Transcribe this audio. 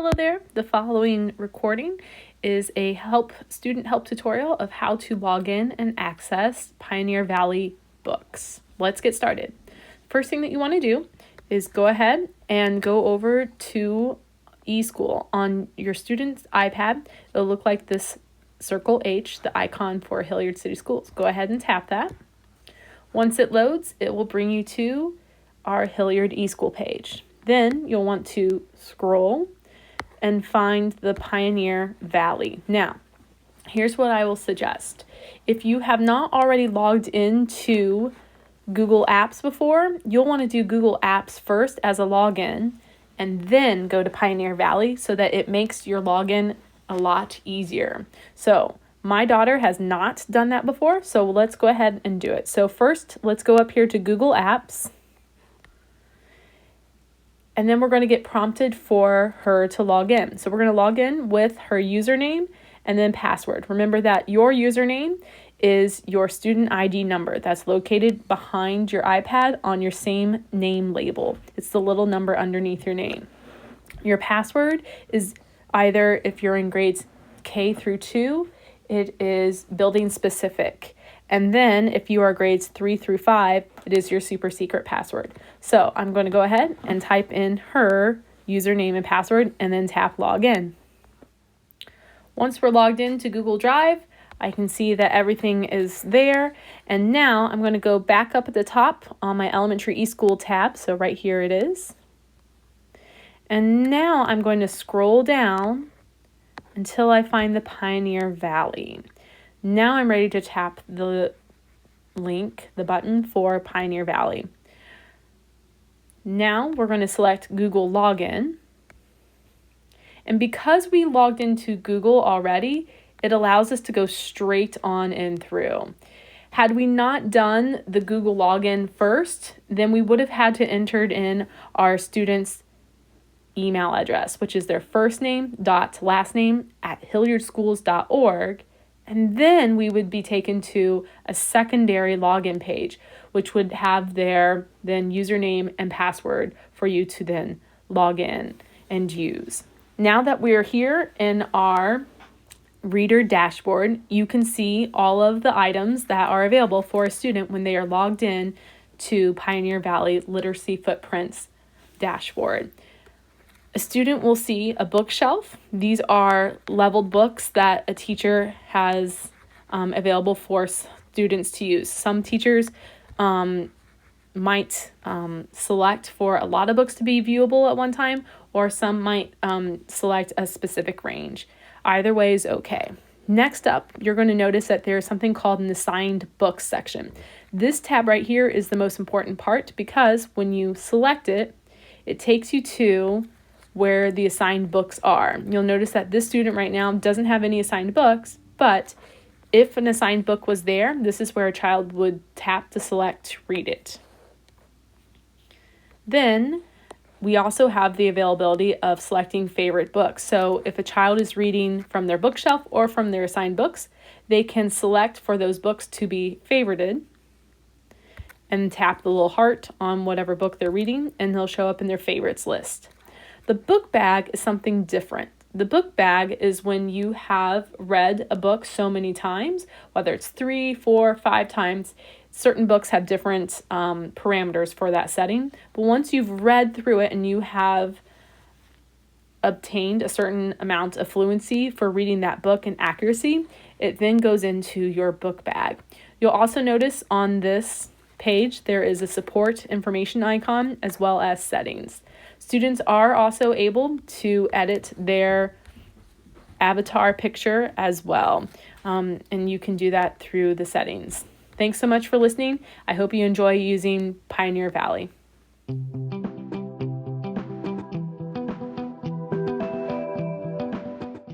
Hello there. The following recording is a student help tutorial of how to log in and access Pioneer Valley books. Let's get started. First thing that you want to do is go ahead and go over to eSchool on your student's iPad. It'll look like this circle H, the icon for Hilliard City Schools. Go ahead and tap that. Once it loads, it will bring you to our Hilliard eSchool page. Then you'll want to scroll and find the Pioneer Valley. Now, here's what I will suggest. If you have not already logged into Google Apps before, you'll want to do Google Apps first as a login and then go to Pioneer Valley so that it makes your login a lot easier. So my daughter has not done that before, so let's go ahead and do it. So first, let's go up here to Google Apps. And then we're going to get prompted for her to log in. So we're going to log in with her username and then password. Remember that your username is your student ID number that's located behind your iPad on your same name label. It's the little number underneath your name. Your password is either, if you're in grades K through 2, it is building specific. And then if you are grades 3 through 5, it is your super secret password. So I'm going to go ahead and type in her username and password and then tap login. Once we're logged into Google Drive, I can see that everything is there. And now I'm going to go back up at the top on my Elementary eSchool tab. So right here it is. And now I'm going to scroll down until I find the Pioneer Valley. Now I'm ready to tap the link, the button for Pioneer Valley. Now we're going to select Google Login. And because we logged into Google already, it allows us to go straight on in through. Had we not done the Google login first, then we would have had to enter in our student's email address, which is their first name dot last name at hilliardschools.org. And then we would be taken to a secondary login page, which would have their then username and password for you to then log in and use. Now that we're here in our reader dashboard, you can see all of the items that are available for a student when they are logged in to Pioneer Valley Literacy Footprints dashboard. A student will see a bookshelf. These are leveled books that a teacher has available for students to use. Some teachers might select for a lot of books to be viewable at one time, or some might select a specific range. Either way is okay. Next up, you're going to notice that there's something called an assigned books section. This tab right here is the most important part because when you select it, it takes you to where the assigned books are. You'll notice that this student right now doesn't have any assigned books, but if an assigned book was there, this is where a child would tap to select read it. Then we also have the availability of selecting favorite books. So if a child is reading from their bookshelf or from their assigned books, they can select for those books to be favorited and tap the little heart on whatever book they're reading, and they'll show up in their favorites list. The book bag is something different. The book bag is when you have read a book so many times, whether it's 3, 4, 5 times. Certain books have different parameters for that setting. But once you've read through it and you have obtained a certain amount of fluency for reading that book and accuracy, it then goes into your book bag. You'll also notice on this page there is a support information icon as well as settings. Students are also able to edit their avatar picture as well, and you can do that through the settings. Thanks so much for listening. I hope you enjoy using Pioneer Valley.